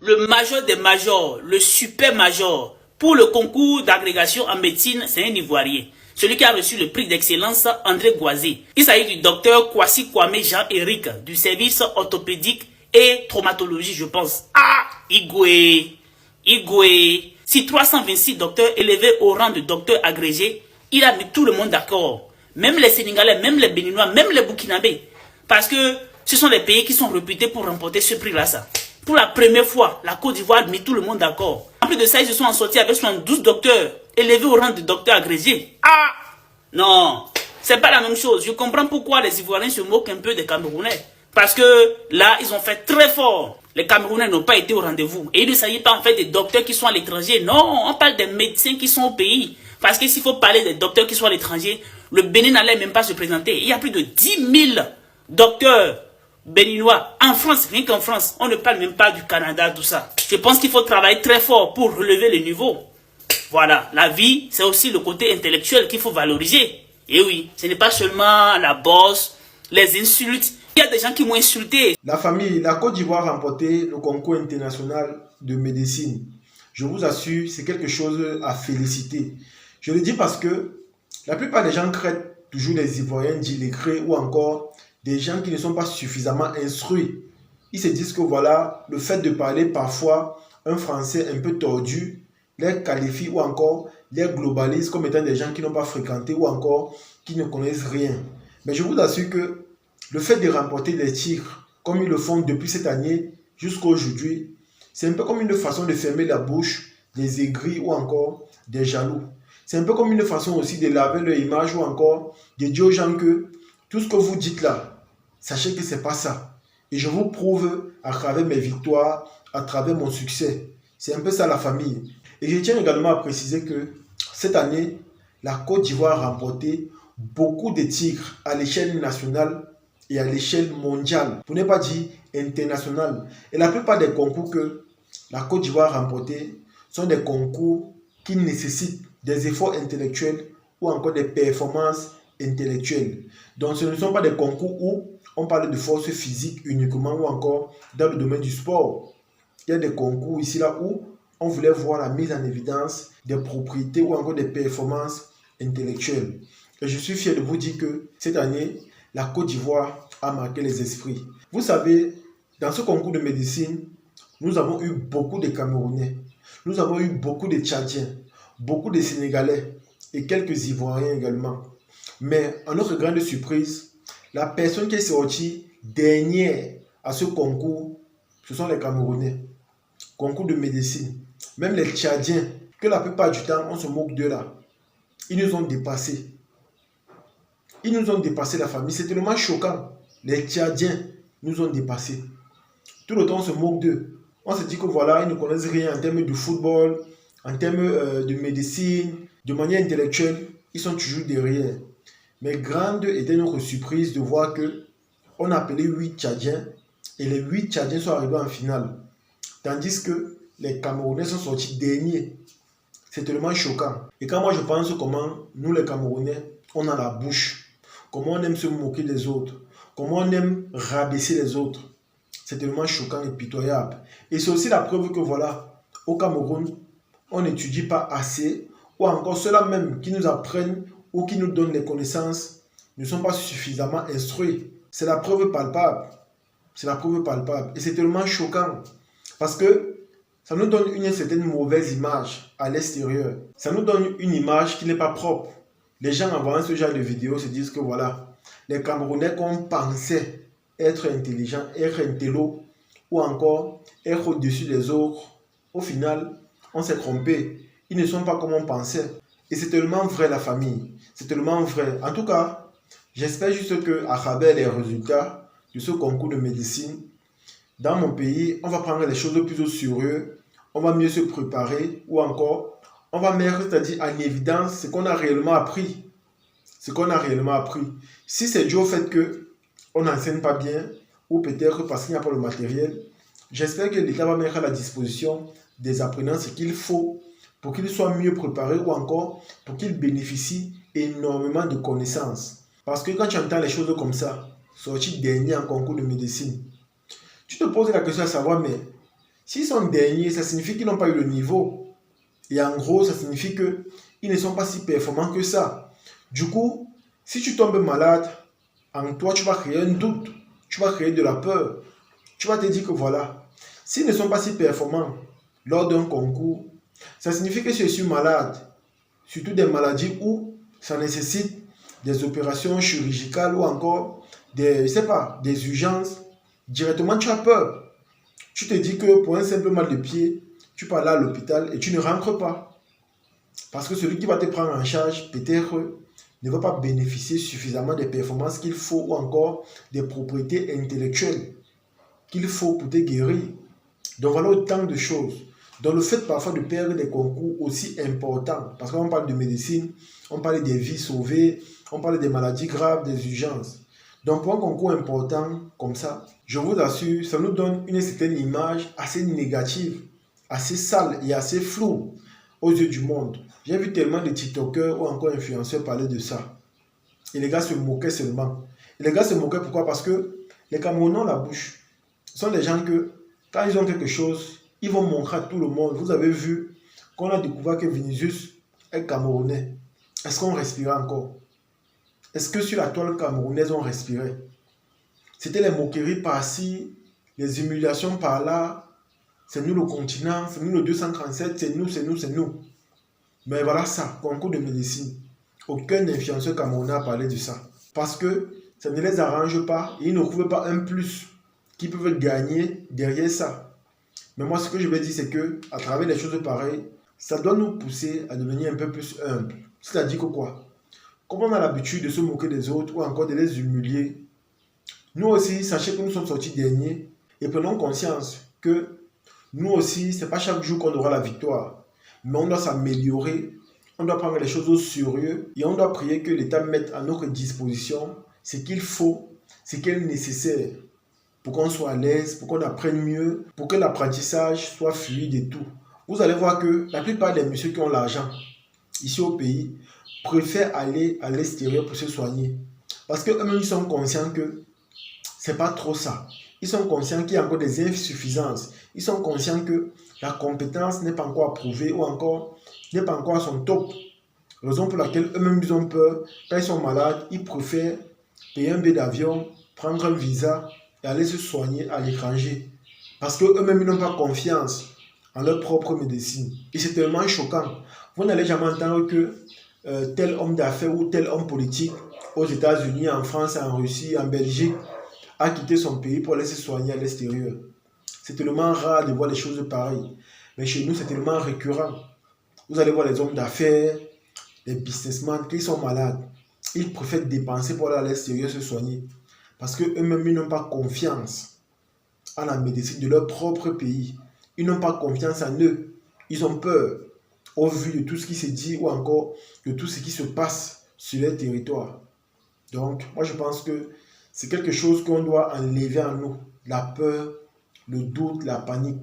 le major des majors, le super major, pour le concours d'agrégation en médecine, c'est un Ivoirien. Celui qui a reçu le prix d'excellence André Goisé. Il s'agit du docteur Kwasi Kwame Jean-Éric, du service orthopédique et traumatologie, je pense. Ah, Igwe. Si 326 docteurs élevés au rang de docteur agrégé, il a mis tout le monde d'accord. Même les Sénégalais, même les Béninois, même les Burkinabés. Parce que ce sont les pays qui sont réputés pour remporter ce prix-là, ça. Pour la première fois, la Côte d'Ivoire a mis tout le monde d'accord. En plus de ça, ils se sont sortis avec 72 docteurs, élevés au rang de docteur agrégé. Ah! Non, c'est pas la même chose. Je comprends pourquoi les Ivoiriens se moquent un peu des Camerounais. Parce que là, ils ont fait très fort. Les Camerounais n'ont pas été au rendez-vous. Et il ne s'agit pas en fait des docteurs qui sont à l'étranger. Non, on parle des médecins qui sont au pays. Parce que s'il faut parler des docteurs qui sont à l'étranger, le Bénin n'allait même pas se présenter. Il y a plus de 10 000 docteurs béninois en France, rien qu'en France. On ne parle même pas du Canada, tout ça. Je pense qu'il faut travailler très fort pour relever le niveau. Voilà, la vie, c'est aussi le côté intellectuel qu'il faut valoriser. Et oui, ce n'est pas seulement la bosse, les insultes. Il y a des gens qui m'ont insulté. La famille, la Côte d'Ivoire a remporté le concours international de médecine. Je vous assure, c'est quelque chose à féliciter. Je le dis parce que la plupart des gens craignent toujours les Ivoiriens d'illettrés ou encore des gens qui ne sont pas suffisamment instruits. Ils se disent que voilà, le fait de parler parfois un français un peu tordu les qualifie ou encore les globalise comme étant des gens qui n'ont pas fréquenté ou encore qui ne connaissent rien. Mais je vous assure que le fait de remporter des titres comme ils le font depuis cette année jusqu'à aujourd'hui, c'est un peu comme une façon de fermer la bouche des aigris ou encore des jaloux. C'est un peu comme une façon aussi de laver leur image ou encore de dire aux gens que tout ce que vous dites là, sachez que ce n'est pas ça. Et je vous prouve à travers mes victoires, à travers mon succès. C'est un peu ça la famille. Et je tiens également à préciser que cette année, la Côte d'Ivoire a remporté beaucoup de titres à l'échelle nationale et à l'échelle mondiale, pour ne pas dire internationale. Et la plupart des concours que la Côte d'Ivoire a remportés sont des concours qui nécessitent des efforts intellectuels ou encore des performances intellectuelles. Donc ce ne sont pas des concours où on parle de force physique uniquement ou encore dans le domaine du sport. Il y a des concours ici là où on voulait voir la mise en évidence des propriétés ou encore des performances intellectuelles. Et je suis fier de vous dire que cette année, la Côte d'Ivoire a marqué les esprits. Vous savez, dans ce concours de médecine, nous avons eu beaucoup de Camerounais, nous avons eu beaucoup de Tchadiens, beaucoup de Sénégalais et quelques Ivoiriens également. Mais à notre grande surprise, la personne qui est sortie dernière à ce concours, ce sont les Camerounais. Concours de médecine. Même les Tchadiens, que la plupart du temps, on se moque d'eux là. Ils nous ont dépassés. Ils nous ont dépassé la famille. C'est tellement choquant. Les Tchadiens nous ont dépassés. Tout le temps, on se moque d'eux. On se dit que voilà, ils ne connaissent rien en termes de football, en termes de médecine, de manière intellectuelle. Ils sont toujours derrière. Mais grande était notre surprise de voir que on a appelé 8 Tchadiens et les 8 Tchadiens sont arrivés en finale. Tandis que les Camerounais sont sortis derniers. C'est tellement choquant. Et quand moi je pense comment nous les Camerounais, on a la bouche, comment on aime se moquer des autres, comment on aime rabaisser les autres, c'est tellement choquant et pitoyable. Et c'est aussi la preuve que voilà, au Cameroun, on n'étudie pas assez, ou encore ceux-là même qui nous apprennent ou qui nous donnent les connaissances ne sont pas suffisamment instruits. C'est la preuve palpable. C'est la preuve palpable. Et c'est tellement choquant. Parce que ça nous donne une certaine mauvaise image à l'extérieur. Ça nous donne une image qui n'est pas propre. Les gens en voyant ce genre de vidéos se disent que voilà, les Camerounais qu'on pensait être intelligents, être intello, ou encore être au-dessus des autres, au final, on s'est trompé. Ils ne sont pas comme on pensait. Et c'est tellement vrai la famille. C'est tellement vrai. En tout cas, j'espère juste qu'à travers les résultats de ce concours de médecine, dans mon pays, on va prendre les choses plus au sérieux, on va mieux se préparer ou encore, on va mettre, c'est-à-dire en évidence ce qu'on a réellement appris. Ce qu'on a réellement appris. Si c'est dû au fait qu'on n'enseigne pas bien ou peut-être parce qu'il n'y a pas le matériel, j'espère que l'État va mettre à la disposition des apprenants ce qu'il faut pour qu'ils soient mieux préparés ou encore pour qu'ils bénéficient énormément de connaissances. Parce que quand tu entends les choses comme ça, sortir dernier en concours de médecine, tu te poses la question à savoir, mais S'ils sont derniers, ça signifie qu'ils n'ont pas eu le niveau. Et en gros, ça signifie qu'ils ne sont pas si performants que ça. Du coup, si tu tombes malade, en toi, tu vas créer un doute. Tu vas créer de la peur. Tu vas te dire que voilà, s'ils ne sont pas si performants lors d'un concours, ça signifie que si je suis malade, surtout des maladies où ça nécessite des opérations chirurgicales ou encore des, je sais pas, des urgences, directement tu as peur. Tu te dis que pour un simple mal de pied, tu peux aller à l'hôpital et tu ne rentres pas. Parce que celui qui va te prendre en charge, peut-être, ne va pas bénéficier suffisamment des performances qu'il faut ou encore des propriétés intellectuelles qu'il faut pour te guérir. Donc voilà autant de choses. Donc le fait parfois de perdre des concours aussi importants, parce qu'on parle de médecine, on parle des vies sauvées, on parle des maladies graves, des urgences. Donc pour un concours important comme ça, je vous assure, ça nous donne une certaine image assez négative, assez sale et assez floue aux yeux du monde. J'ai vu tellement de TikTokers ou encore influenceurs parler de ça. Et les gars se moquaient seulement. Et les gars se moquaient pourquoi? Parce que les Camerounais ont la bouche. Ce sont des gens que, quand ils ont quelque chose, ils vont montrer à tout le monde. Vous avez vu qu'on a découvert que Vinicius est camerounais. Est-ce qu'on respirait encore? Est-ce que sur la toile camerounaise, on respirait? C'était les moqueries par-ci, les humiliations par-là. C'est nous le continent, c'est nous le 237, c'est nous, c'est nous, c'est nous. Mais voilà ça, concours de médecine. Aucun influenceur camerounais a parlé de ça. Parce que ça ne les arrange pas et ils ne trouvent pas un plus qu'ils peuvent gagner derrière ça. Mais moi, ce que je vais dire, c'est que à travers des choses pareilles, ça doit nous pousser à devenir un peu plus humble. C'est-à-dire que quoi? Comme on a l'habitude de se moquer des autres ou encore de les humilier, nous aussi, sachez que nous sommes sortis derniers et prenons conscience que nous aussi, ce n'est pas chaque jour qu'on aura la victoire. Mais on doit s'améliorer, on doit prendre les choses au sérieux et on doit prier que l'État mette à notre disposition ce qu'il faut, ce qui est nécessaire pour qu'on soit à l'aise, pour qu'on apprenne mieux, pour que l'apprentissage soit fluide et tout. Vous allez voir que la plupart des messieurs qui ont l'argent ici au pays préfèrent aller à l'extérieur pour se soigner. Parce qu'eux-mêmes, ils sont conscients que c'est pas trop ça. Ils sont conscients qu'il y a encore des insuffisances. Ils sont conscients que la compétence n'est pas encore approuvée ou encore n'est pas encore à son top. Raison pour laquelle eux-mêmes ils ont peur. Quand ils sont malades, ils préfèrent payer un billet d'avion, prendre un visa et aller se soigner à l'étranger. Parce qu'eux-mêmes ils n'ont pas confiance en leur propre médecine. Et c'est tellement choquant. Vous n'allez jamais entendre que tel homme d'affaires ou tel homme politique aux États-Unis, en France, en Russie, en Belgique a quitté son pays pour aller se soigner à l'extérieur. C'est tellement rare de voir des choses pareilles. Mais chez nous, c'est tellement récurrent. Vous allez voir les hommes d'affaires, les businessmen, qui sont malades. Ils préfèrent dépenser pour aller à l'extérieur se soigner. Parce qu'eux-mêmes, ils n'ont pas confiance en la médecine de leur propre pays. Ils n'ont pas confiance en eux. Ils ont peur au vu de tout ce qui se dit ou encore de tout ce qui se passe sur leur territoire. Donc, moi, je pense que c'est quelque chose qu'on doit enlever en nous. La peur, le doute, la panique.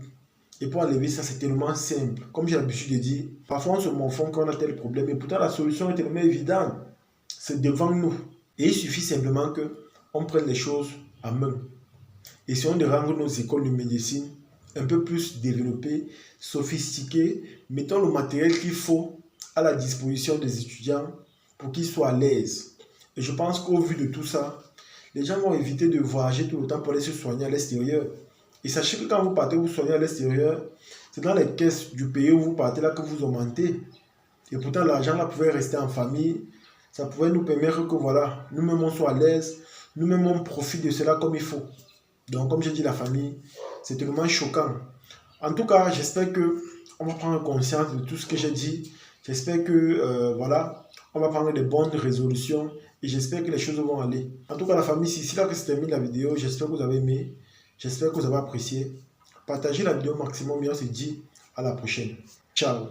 Et pour enlever ça, c'est tellement simple. Comme j'ai l'habitude de dire, parfois on se morfond quand on a tel problème. Et pourtant, la solution est tellement évidente. C'est devant nous. Et il suffit simplement qu'on prenne les choses en main. Essayons de rendre nos écoles de médecine un peu plus développées, sophistiquées. Mettons le matériel qu'il faut à la disposition des étudiants pour qu'ils soient à l'aise. Et je pense qu'au vu de tout ça, les gens vont éviter de voyager tout le temps pour aller se soigner à l'extérieur. Et sachez que quand vous partez vous soigner à l'extérieur, c'est dans les caisses du pays où vous partez là que vous augmentez. Et pourtant, l'argent là pouvait rester en famille. Ça pouvait nous permettre que voilà, nous-mêmes on soit à l'aise, nous-mêmes on profite de cela comme il faut. Donc, comme j'ai dit, la famille, c'est tellement choquant. En tout cas, j'espère qu'on va prendre conscience de tout ce que j'ai dit. J'espère que, voilà, on va prendre des bonnes résolutions et j'espère que les choses vont aller. En tout cas, la famille, c'est ici là que se termine la vidéo. J'espère que vous avez aimé. J'espère que vous avez apprécié. Partagez la vidéo au maximum et on se dit à la prochaine. Ciao.